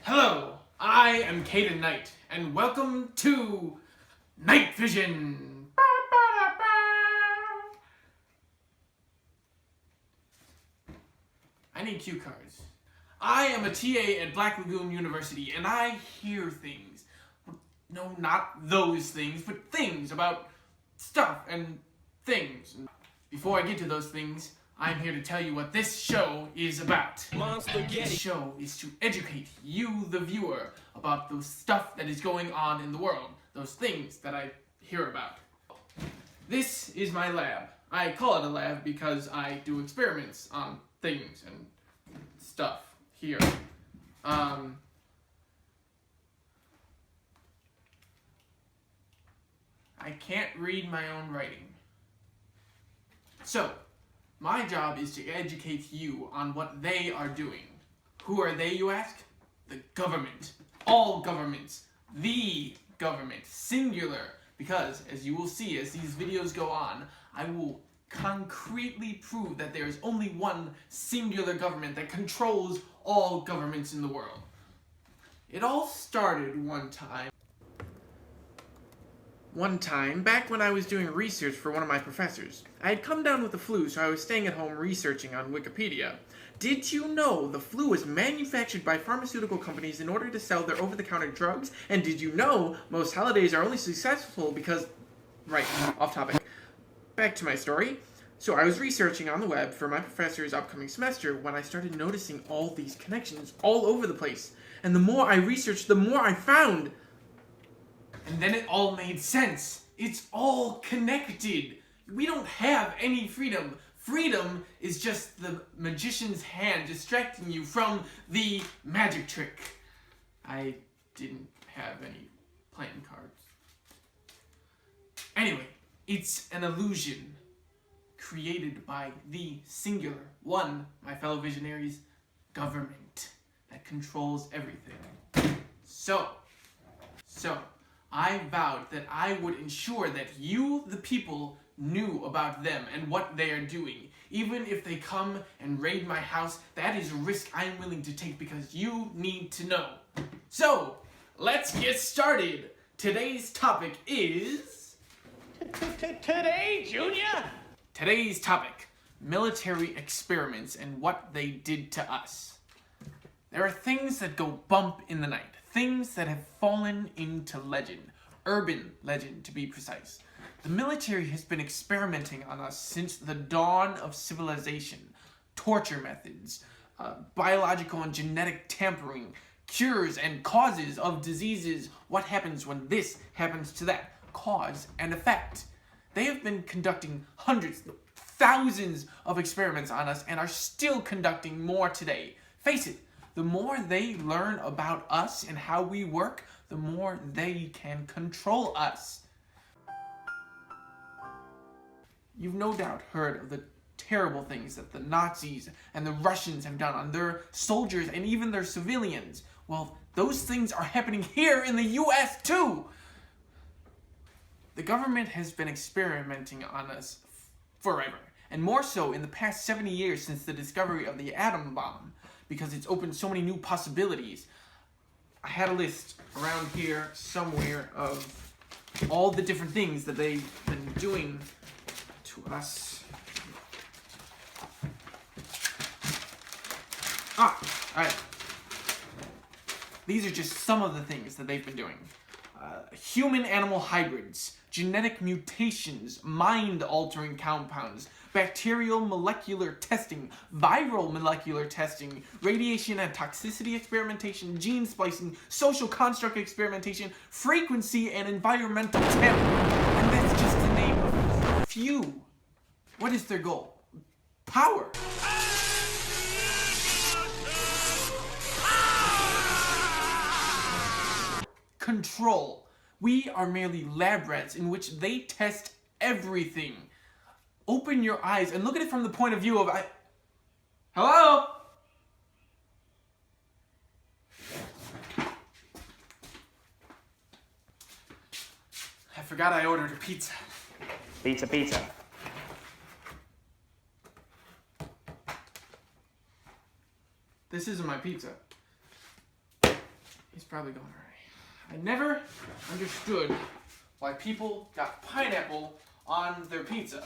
Hello, I am Caden Knight, and welcome to Night Vision. I need cue cards. I am a TA at Black Lagoon University, and I hear things. No, not those things, but things about stuff and things. Before I get to those things, I'm here to tell you what this show is about. This show is to educate you, the viewer, about the stuff that is going on in the world, those things that I hear about. This is my lab. I call it a lab because I do experiments on things and stuff here. I can't read my own writing. So, my job is to educate you on what they are doing. Who are they, you ask? The government. All governments. The government. Singular. Because, as you will see as these videos go on, I will concretely prove that there is only one singular government that controls all governments in the world. It all started one time, back when I was doing research for one of my professors. I had come down with the flu, so I was staying at home researching on Wikipedia. Did you know the flu is manufactured by pharmaceutical companies in order to sell their over-the-counter drugs? And did you know most holidays are only successful because... Right, off topic. Back to my story. So I was researching on the web for my professor's upcoming semester when I started noticing all these connections all over the place. And the more I researched, the more I found... And then it all made sense. It's all connected. We don't have any freedom. Freedom is just the magician's hand distracting you from the magic trick. I didn't have any playing cards. Anyway, it's an illusion created by the singular one, my fellow visionaries, government that controls everything. So, I vowed that I would ensure that you, the people, knew about them and what they are doing. Even if they come and raid my house, that is a risk I'm willing to take because you need to know. So, let's get started. Today's topic is... Today, Junior? Today's topic, military experiments and what they did to us. There are things that go bump in the night. Things that have fallen into legend. Urban legend, to be precise. The military has been experimenting on us since the dawn of civilization. Torture methods, biological and genetic tampering, cures and causes of diseases. What happens when this happens to that? Cause and effect. They have been conducting hundreds, thousands of experiments on us and are still conducting more today. Face it. The more they learn about us and how we work, the more they can control us. You've no doubt heard of the terrible things that the Nazis and the Russians have done on their soldiers and even their civilians. Well, those things are happening here in the US too! The government has been experimenting on us forever, and more so in the past 70 years since the discovery of the atom bomb. Because it's opened so many new possibilities. I had a list around here somewhere of all the different things that they've been doing to us. Alright. These are just some of the things that they've been doing. Human-animal hybrids, genetic mutations, mind-altering compounds, bacterial molecular testing, viral molecular testing, radiation and toxicity experimentation, gene splicing, social construct experimentation, frequency and environmental tampering. And that's just to name a few. What is their goal? Power. Control. We are merely lab rats in which they test everything. Open your eyes and look at it from the point of view of... Hello? forgot I ordered a pizza. Pizza, pizza. This isn't my pizza. He's probably going already. I never understood why people got pineapple on their pizza.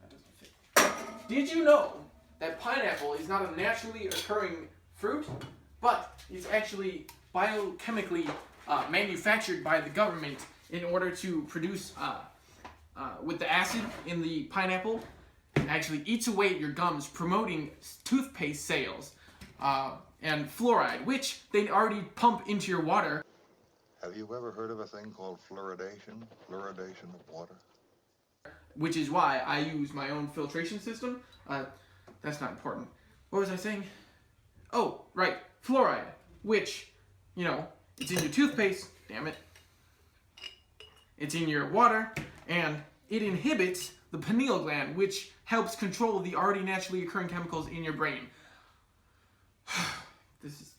That doesn't fit. Did you know that pineapple is not a naturally occurring fruit, but is actually biochemically manufactured by the government in order to produce, with the acid in the pineapple, actually eats away at your gums, promoting toothpaste sales. And fluoride, which they already pump into your water. Have you ever heard of a thing called fluoridation? Fluoridation of water? Which is why I use my own filtration system. That's not important. What was I saying? Oh, right, fluoride, which, you know, it's in your toothpaste, damn it. It's in your water, and it inhibits the pineal gland, which helps control the already naturally occurring chemicals in your brain. This is...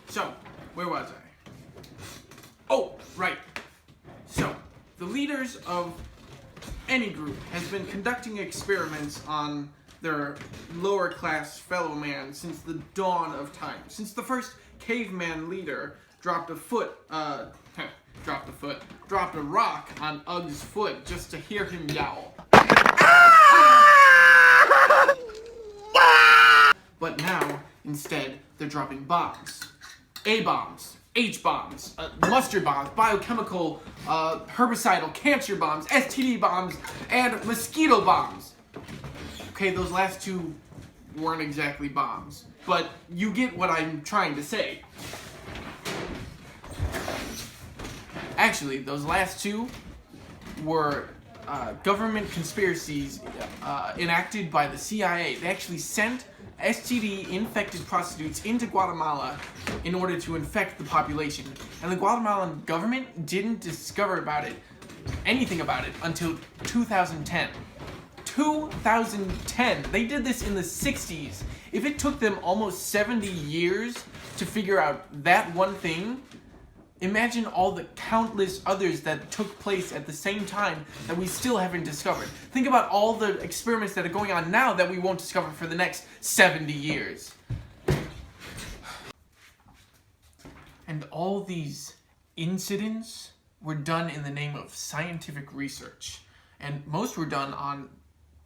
So, where was I? Oh, right. So, the leaders of any group has been conducting experiments on their lower class fellow man since the dawn of time. Since the first caveman leader dropped a rock on Ugg's foot just to hear him yowl. But now, instead, they're dropping bombs. A-bombs, H-bombs, mustard bombs, biochemical, herbicidal, cancer bombs, STD bombs, and mosquito bombs. Okay, those last two weren't exactly bombs, but you get what I'm trying to say. Actually, those last two were government conspiracies enacted by the CIA. They actually sent STD-infected prostitutes into Guatemala in order to infect the population. And the Guatemalan government didn't discover anything about it until 2010. 2010! They did this in the 60s. If it took them almost 70 years to figure out that one thing, imagine all the countless others that took place at the same time that we still haven't discovered. Think about all the experiments that are going on now that we won't discover for the next 70 years. And all these incidents were done in the name of scientific research. And most were done on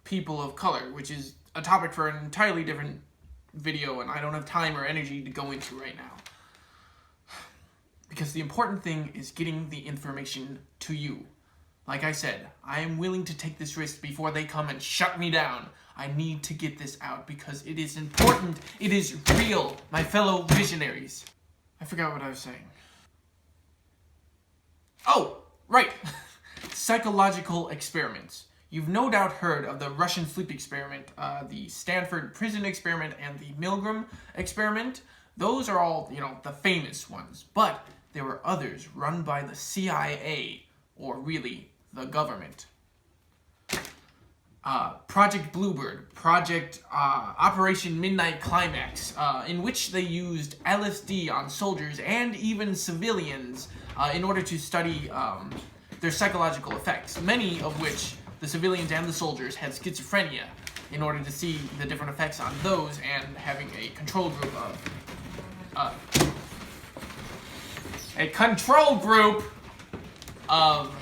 people of color, which is a topic for an entirely different video, and I don't have time or energy to go into right now. Because the important thing is getting the information to you. Like I said, I am willing to take this risk before they come and shut me down. I need to get this out because it is important. It is real, my fellow visionaries. I forgot what I was saying. Oh, right. Psychological experiments. You've no doubt heard of the Russian sleep experiment, the Stanford prison experiment, and the Milgram experiment. Those are all, the famous ones. But there were others run by the CIA, or really, the government. Project Bluebird, Operation Midnight Climax, in which they used LSD on soldiers and even civilians in order to study their psychological effects, many of which the civilians and the soldiers had schizophrenia, in order to see the different effects on those and having a control group of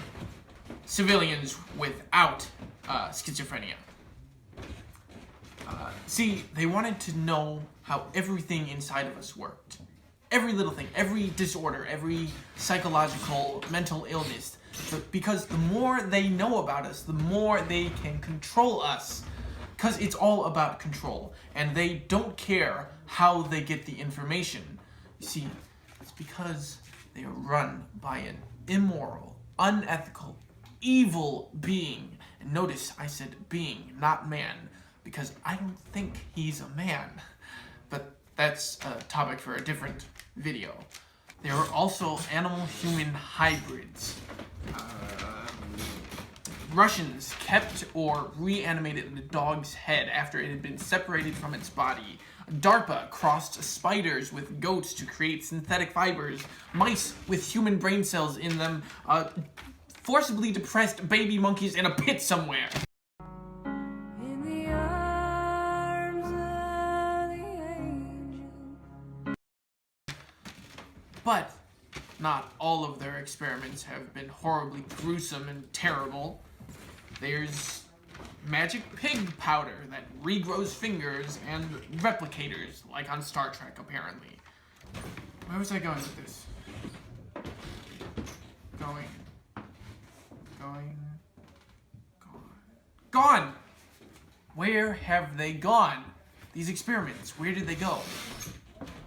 civilians without schizophrenia. See, they wanted to know how everything inside of us worked. Every little thing, every disorder, every psychological, mental illness. Because the more they know about us, the more they can control us. Because it's all about control. And they don't care how they get the information. You see, it's because they are run by an immoral, unethical, evil being. And notice I said being, not man. because I don't think he's a man. But that's a topic for a different video. There are also animal-human hybrids. Russians kept or reanimated the dog's head after it had been separated from its body. DARPA crossed spiders with goats to create synthetic fibers. Mice with human brain cells in them forcibly depressed baby monkeys in a pit somewhere. In the arms of the angel. But not all of their experiments have been horribly gruesome and terrible. There's magic pig powder that regrows fingers and replicators, like on Star Trek, apparently. Where was I going with this? Gone! Where have they gone? These experiments, where did they go?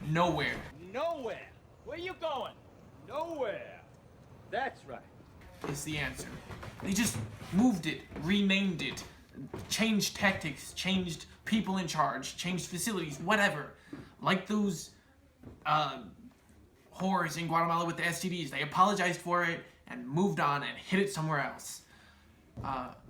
Nowhere. Nowhere. Where you going? Nowhere. That's right. Is the answer. They just moved it, renamed it, changed tactics, changed people in charge, changed facilities, whatever. Like those whores in Guatemala with the STDs. They apologized for it and moved on and hid it somewhere else.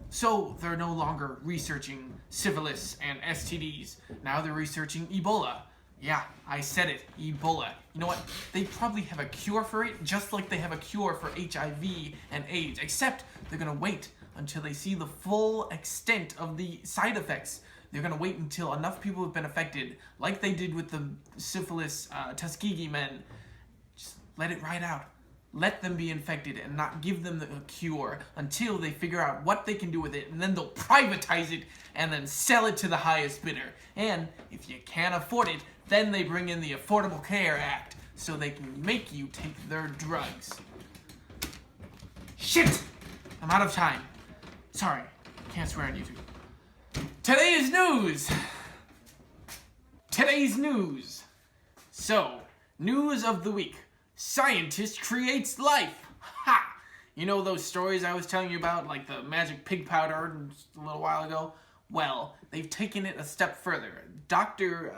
So they're no longer researching syphilis and STDs. Now they're researching Ebola. Yeah, I said it, Ebola. You know what? They probably have a cure for it, just like they have a cure for HIV and AIDS, except they're gonna wait until they see the full extent of the side effects. They're gonna wait until enough people have been affected, like they did with the syphilis Tuskegee men. Just let it ride out. Let them be infected and not give them the cure until they figure out what they can do with it, and then they'll privatize it and then sell it to the highest bidder. And if you can't afford it, then they bring in the Affordable Care Act so they can make you take their drugs. Shit! I'm out of time. Sorry, can't swear on YouTube. Today's news! Today's news. So, news of the week. Scientist creates life. Ha! You know those stories I was telling you about, like the magic pig powder a little while ago? Well, they've taken it a step further. Dr.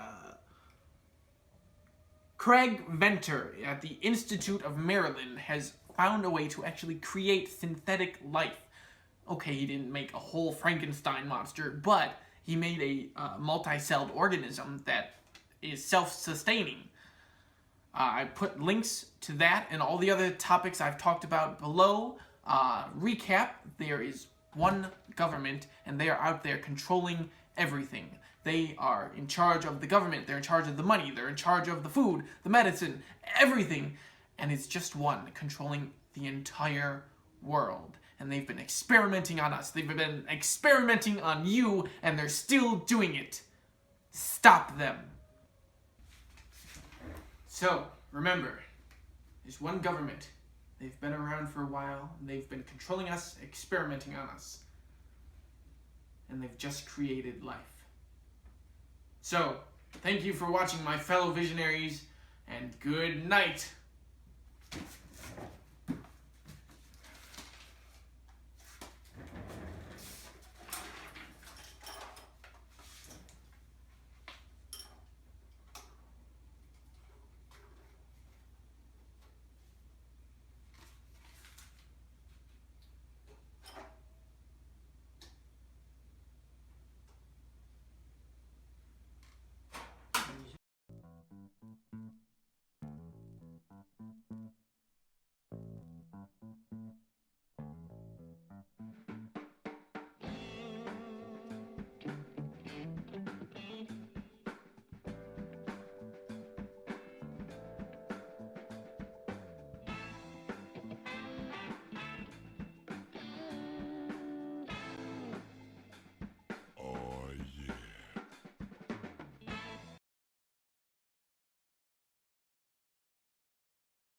Craig Venter at the Institute of Maryland has found a way to actually create synthetic life. Okay, he didn't make a whole Frankenstein monster, but he made a multi-celled organism that is self-sustaining. I put links to that and all the other topics I've talked about below. Recap, there is one government and they are out there controlling everything. They are in charge of the government, they're in charge of the money, they're in charge of the food, the medicine, everything. And it's just one controlling the entire world. And they've been experimenting on us. They've been experimenting on you, and they're still doing it. Stop them. So, remember, there's one government. They've been around for a while, and they've been controlling us, experimenting on us. And they've just created life. So, thank you for watching, my fellow visionaries, and good night.